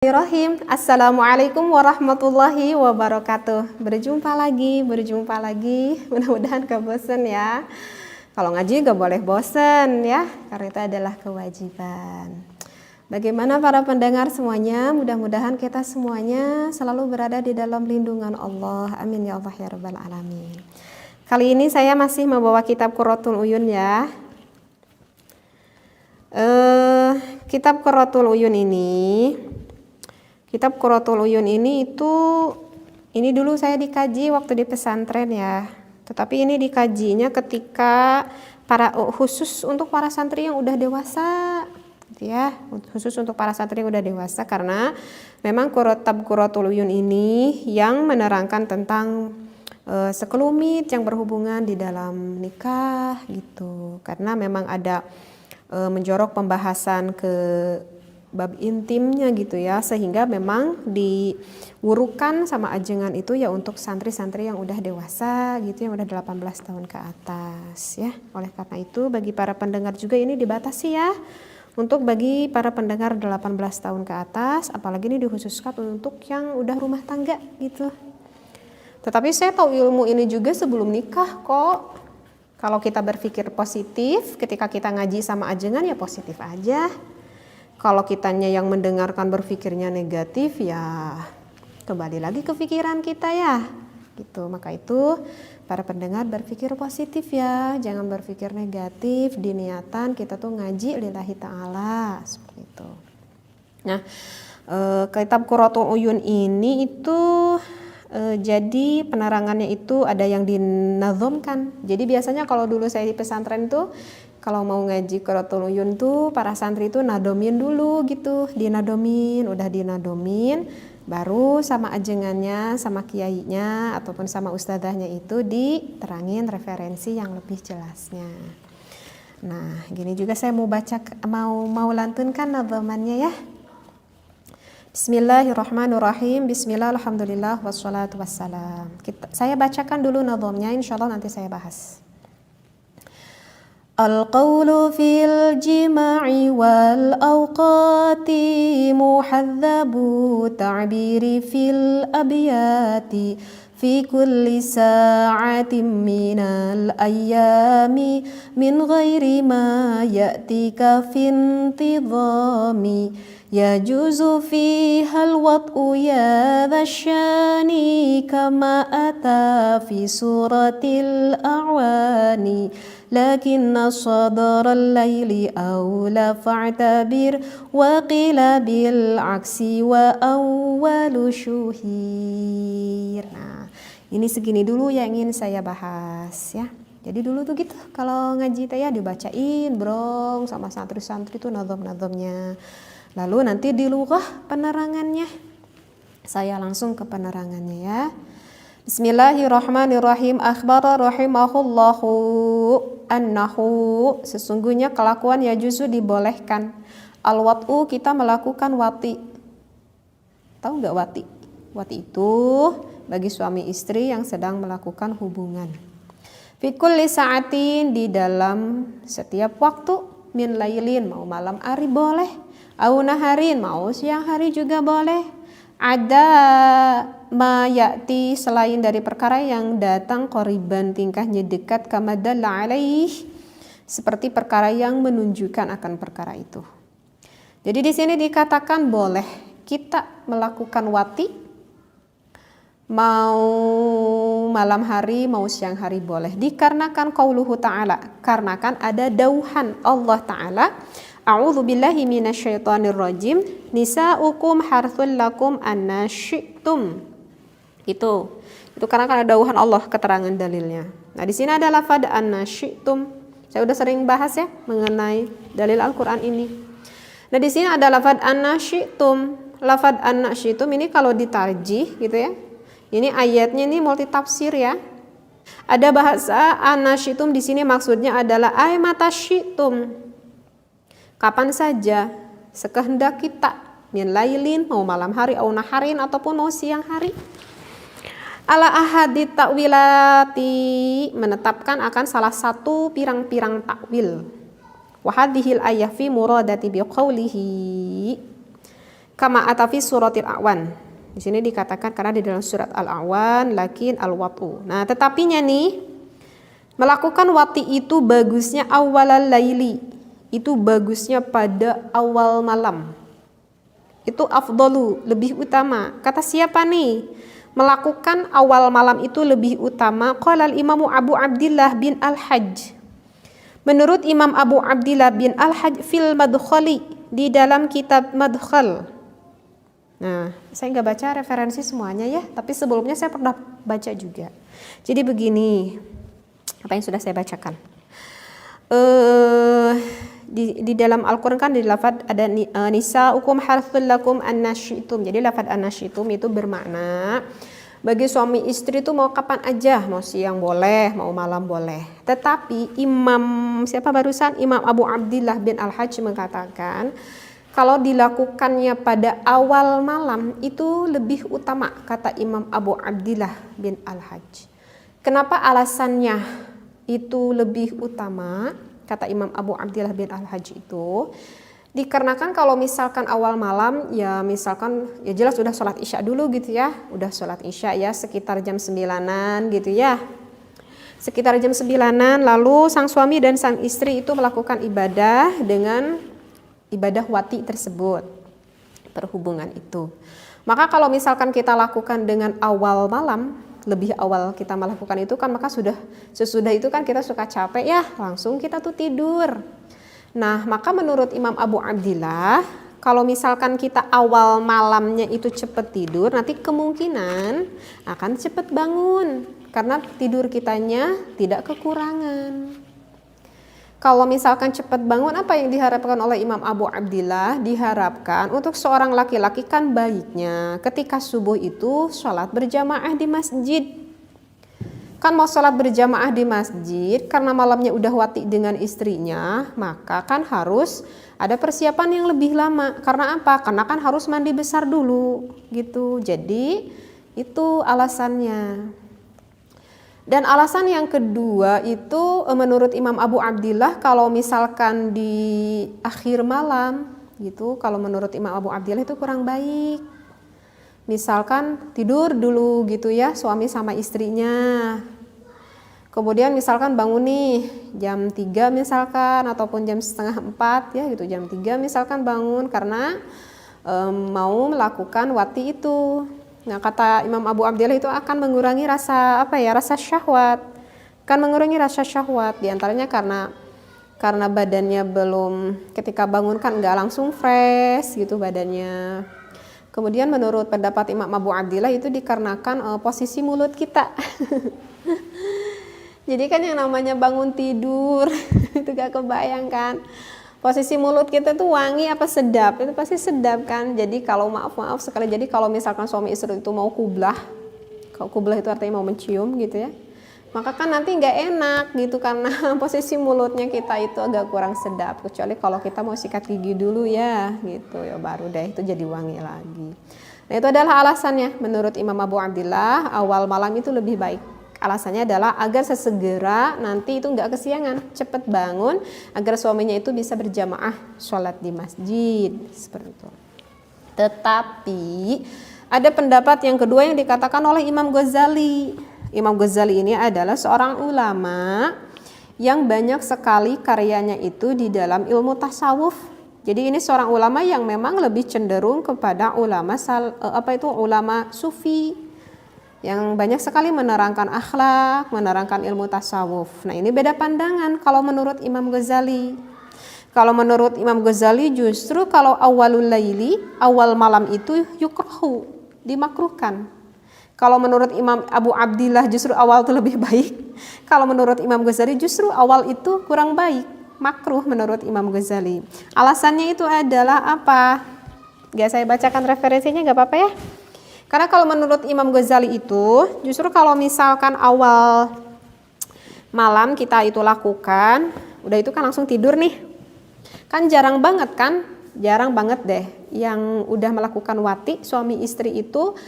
Bismillahirrahmanirrahim. Assalamualaikum warahmatullahi wabarakatuh. Berjumpa lagi. Mudah-mudahan gak bosen ya. Kalau ngaji gak boleh bosen ya, karena itu adalah kewajiban. Bagaimana para pendengar semuanya? Mudah-mudahan kita semuanya selalu berada di dalam lindungan Allah. Amin ya Allah ya Rabbal Alamin. Kali ini saya masih membawa kitab Qurratul Uyun ya. Kitab Qurratul Uyun ini dulu saya dikaji waktu di pesantren ya. Tetapi ini dikajinya ketika khusus untuk para santri yang udah dewasa gitu ya. Khusus untuk para santri yang udah dewasa karena memang kitab Qurratul Uyun ini yang menerangkan tentang sekelumit yang berhubungan di dalam nikah gitu. Karena memang ada menjorok pembahasan ke bab intimnya gitu ya, sehingga memang diwurukan sama ajengan itu ya untuk santri-santri yang udah dewasa gitu, yang udah 18 tahun ke atas ya. Oleh karena itu bagi para pendengar juga ini dibatasi ya, untuk bagi para pendengar 18 tahun ke atas, apalagi ini dikhususkan untuk yang udah rumah tangga gitu. Tetapi saya tahu ilmu ini juga sebelum nikah kok. Kalau kita berpikir positif ketika kita ngaji sama ajengan ya positif aja. Kalau kitanya yang mendengarkan berpikirnya negatif ya kembali lagi ke pikiran kita ya gitu. Maka itu para pendengar berpikir positif ya, jangan berpikir negatif. Di niatan kita tuh ngaji lillahi ta'ala seperti itu. Nah kitab Qurratul Uyun ini itu jadi penerangannya itu ada yang dinazomkan. Jadi biasanya kalau dulu saya di pesantren tuh kalau mau ngaji Qurratul Uyun tuh para santri tuh nadomin dulu gitu, udah dinadomin, baru sama ajengannya, sama kiainya ataupun sama ustadzahnya itu diterangin referensi yang lebih jelasnya. Nah, gini juga saya mau lantunkan nazomannya ya. Bismillahirrahmanirrahim. Bismillah, alhamdulillah, wassalatu wassalam. Saya bacakan dulu nazomnya, insyaallah nanti saya bahas. Al-qawlu fil jima'i wal awqati muhadzabu ta'biri fil abyati fi kulli sa'atin minal ayyami min ghairi ma ya'tika fintidhami yajuzu fiha al-wat'u ya dhasyani kama ata fi suratil a'wani لكن صدر الليل أولى فاعتبر وقيل بالعكس وأول شهير. Nah, ini segini dulu yang ingin saya bahas ya. Jadi dulu tuh gitu kalau ngaji teh ya dibacain brong sama santri-santri tuh nazom-nazomnya. Lalu nanti di lughah penerangannya. Saya langsung ke penerangannya ya. Bismillahirrahmanirrahim. Akhbara rahimahullahu annahu, sesungguhnya kelakuan yajuzu dibolehkan. Al-wat'u, kita melakukan wati. Tahu nggak wati? Wati itu bagi suami istri yang sedang melakukan hubungan. Fi kulli sa'atin, di dalam setiap waktu, min lailin, mau malam hari boleh, au naharin, mau siang hari juga boleh. Ada ma ya'ti, selain dari perkara yang datang qoriban, tingkahnya dekat, kama dalla alaih, seperti perkara yang menunjukkan akan perkara itu. Jadi di sini dikatakan boleh kita melakukan wati mau malam hari mau siang hari boleh, dikarenakan qauluhu ta'ala, karena kan ada dauhan Allah Ta'ala, A'udzu billahi minasyaitonir rajim, nisa'ukum harthul lakum anna syi'tum. Itu karena kan ada dauhan Allah, keterangan dalilnya. Nah, di sini ada lafaz anna syi'tum. Saya udah sering bahas ya mengenai dalil Al-Qur'an ini. Nah, di sini ada lafaz anna syi'tum. Lafaz anna syi'tum ini kalau ditarjih gitu ya. Ini ayatnya ini multi tafsir ya. Ada bahasa anna syi'tum di sini maksudnya adalah ay mata syi'tum. Kapan saja sekehendak kita, min lailin, mau malam hari, au naharin, ataupun mau siang hari. Ala ahadi ta'wilati, menetapkan akan salah satu pirang-pirang takwil. Wa hadhil ayah fi muradati biqaulihi, Kama atafi suratil A'wan. Di sini dikatakan karena di dalam surat Al-A'wan lakin al-wat'u. Nah, tetapinya nih melakukan wati itu bagusnya awalal laili. Itu bagusnya pada awal malam. Itu afdalu, lebih utama. Kata siapa nih? Melakukan awal malam itu lebih utama. Qala al-Imamu Abu Abdillah bin Al-Hajj. Menurut Imam Abu Abdillah bin Al-Hajj fil Madkhali, di dalam kitab Madkhal. Nah, saya nggak baca referensi semuanya ya, tapi sebelumnya saya pernah baca juga. Jadi begini, apa yang sudah saya bacakan. Di dalam Al-Quran kan di lafaz ada nisa'ukum harthul lakum annasyitum. Jadi lafaz annasyitum itu bermakna bagi suami istri itu mau kapan aja, mau siang boleh, mau malam boleh. Tetapi Imam Abu Abdillah bin Al-Hajj mengatakan kalau dilakukannya pada awal malam itu lebih utama, kata Imam Abu Abdillah bin Al-Hajj. Kenapa alasannya itu lebih utama, kata Imam Abu Abdillah bin Al-Hajj itu? Dikarenakan kalau misalkan awal malam ya misalkan ya jelas udah sholat isya dulu gitu ya, udah sholat isya ya sekitar jam 9-an gitu ya, sekitar jam 9-an, lalu sang suami dan sang istri itu melakukan ibadah dengan ibadah wati tersebut, perhubungan itu. Maka kalau misalkan kita lakukan dengan awal malam, lebih awal kita melakukan itu kan, maka sesudah itu kan kita suka capek ya, langsung kita tuh tidur. Nah, maka menurut Imam Abu Abdillah, kalau misalkan kita awal malamnya itu cepat tidur, nanti kemungkinan akan cepat bangun karena tidur kitanya tidak kekurangan. Kalau misalkan cepat bangun, apa yang diharapkan oleh Imam Abu Abdillah? Diharapkan untuk seorang laki-laki kan baiknya ketika subuh itu sholat berjamaah di masjid. Kan mau sholat berjamaah di masjid karena malamnya udah wati dengan istrinya, maka kan harus ada persiapan yang lebih lama. Karena apa? Karena kan harus mandi besar dulu gitu. Jadi itu alasannya. Dan alasan yang kedua itu menurut Imam Abu Abdillah kalau misalkan di akhir malam gitu, kalau menurut Imam Abu Abdillah itu kurang baik. Misalkan tidur dulu gitu ya suami sama istrinya. Kemudian misalkan bangun nih jam 3 misalkan ataupun jam setengah 4 ya gitu, jam 3 misalkan bangun karena mau melakukan wati itu. Nah, kata Imam Abu Abdillah itu akan mengurangi rasa rasa syahwat. Kan mengurangi rasa syahwat diantaranya karena badannya belum, ketika bangun kan nggak langsung fresh gitu badannya. Kemudian menurut pendapat Imam Abu Abdillah itu dikarenakan posisi mulut kita. Jadi kan yang namanya bangun tidur itu gak kebayang kan. Posisi mulut kita tuh wangi apa sedap, itu pasti sedap kan. Jadi kalau maaf sekali, jadi kalau misalkan suami istri itu mau kublah, kalau kublah itu artinya mau mencium gitu ya, maka kan nanti nggak enak gitu karena posisi mulutnya kita itu agak kurang sedap. Kecuali kalau kita mau sikat gigi dulu ya gitu ya, baru deh itu jadi wangi lagi. Nah, itu adalah alasannya menurut Imam Abu Abdillah awal malam itu lebih baik. Alasannya adalah agar sesegera nanti itu nggak kesiangan, cepat bangun agar suaminya itu bisa berjamaah sholat di masjid seperti itu. Tetapi ada pendapat yang kedua yang dikatakan oleh Imam Ghazali. Imam Ghazali ini adalah seorang ulama yang banyak sekali karyanya itu di dalam ilmu tasawuf. Jadi ini seorang ulama yang memang lebih cenderung kepada ulama ulama sufi, yang banyak sekali menerangkan akhlak, menerangkan ilmu tasawuf. Nah, ini beda pandangan kalau menurut Imam Ghazali. Kalau menurut Imam Ghazali justru kalau awalul laili, awal malam itu yukrahu, dimakruhkan. Kalau menurut Imam Abu Abdillah justru awal itu lebih baik. Kalau menurut Imam Ghazali justru awal itu kurang baik, makruh menurut Imam Ghazali. Alasannya itu adalah apa? Gak saya bacakan referensinya gak apa-apa ya? Karena kalau menurut Imam Ghazali itu justru kalau misalkan awal malam kita itu lakukan, udah itu kan langsung tidur nih. Kan jarang banget deh yang udah melakukan wati suami istri itu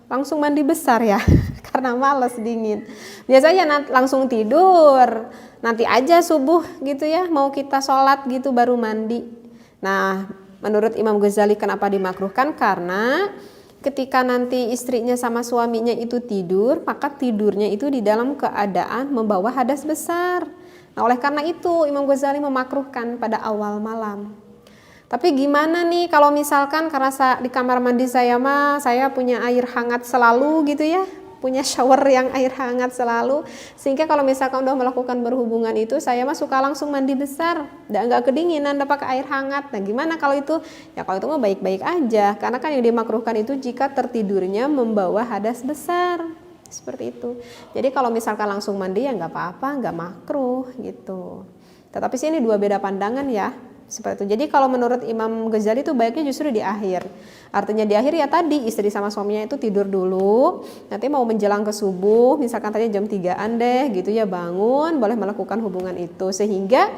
langsung mandi besar ya karena malas dingin. Biasanya langsung tidur, nanti aja subuh gitu ya mau kita sholat gitu baru mandi. Nah, Menurut Imam Ghazali kenapa dimakruhkan? Karena ketika nanti istrinya sama suaminya itu tidur, maka tidurnya itu di dalam keadaan membawa hadas besar. Nah, oleh karena itu Imam Ghazali memakruhkan pada awal malam. Tapi gimana nih kalau misalkan karena di kamar mandi saya mah saya punya air hangat selalu gitu ya, punya shower yang air hangat selalu, sehingga kalau misalkan udah melakukan berhubungan itu saya mah suka langsung mandi besar, nggak kedinginan, udah pakai air hangat. Nah gimana kalau itu? Ya kalau itu mah baik-baik aja, karena kan yang dimakruhkan itu jika tertidurnya membawa hadas besar, seperti itu. Jadi kalau misalkan langsung mandi ya nggak apa-apa, nggak makruh gitu. Tetapi sih ini dua beda pandangan ya. Seperti itu. Jadi kalau menurut Imam Ghazali itu baiknya justru di akhir. Artinya di akhir ya tadi istri sama suaminya itu tidur dulu. Nanti mau menjelang ke subuh, misalkan tadi jam 3-an deh gitu ya, bangun, boleh melakukan hubungan itu sehingga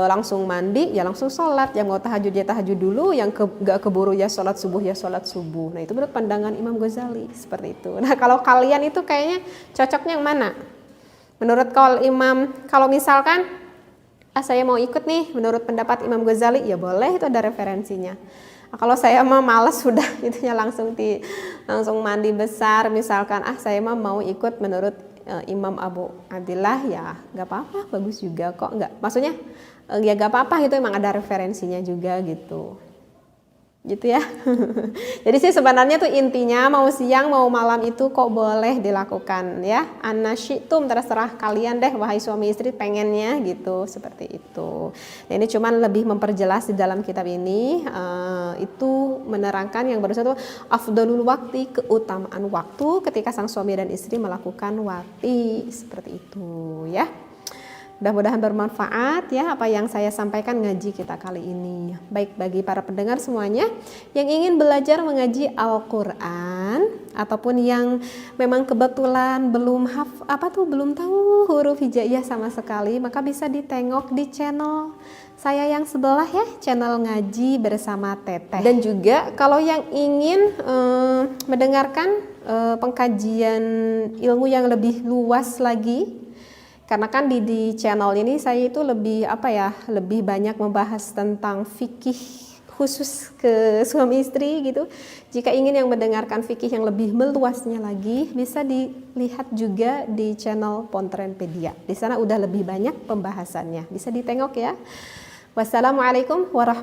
langsung mandi ya langsung sholat. Yang mau tahajud ya tahajud dulu, yang gak keburu ya sholat subuh ya sholat subuh. Nah itu menurut pandangan Imam Ghazali seperti itu. Nah kalau kalian itu kayaknya cocoknya yang mana? Menurut kalau misalkan saya mau ikut nih menurut pendapat Imam Ghazali, ya boleh, itu ada referensinya. Nah, kalau saya mah males sudah itunya langsung mandi besar, misalkan saya mah mau ikut menurut Imam Abu Abdillah, ya nggak apa-apa, bagus juga kok, nggak, maksudnya ya nggak apa-apa gitu, emang ada referensinya juga gitu ya. Jadi sih sebenarnya tuh intinya mau siang mau malam itu kok boleh dilakukan ya. Anasyitum, terserah kalian deh wahai suami istri pengennya gitu, seperti itu. Nah, ini cuman lebih memperjelas di dalam kitab ini itu menerangkan yang barusan tuh afdalul waktu, keutamaan waktu ketika sang suami dan istri melakukan wati, seperti itu ya. Mudah-mudahan bermanfaat ya apa yang saya sampaikan ngaji kita kali ini. Baik bagi para pendengar semuanya yang ingin belajar mengaji Al-Qur'an ataupun yang memang kebetulan belum tahu huruf hijaiyah sama sekali, maka bisa ditengok di channel saya yang sebelah ya, channel ngaji bersama Teteh. Dan juga kalau yang ingin mendengarkan pengkajian ilmu yang lebih luas lagi, karena kan di channel ini saya itu lebih lebih banyak membahas tentang fikih khusus ke suami istri gitu. Jika ingin yang mendengarkan fikih yang lebih meluasnya lagi, bisa dilihat juga di channel Pontrenpedia. Di sana udah lebih banyak pembahasannya, bisa ditengok ya. Wassalamualaikum warahmatullahi wabarakatuh.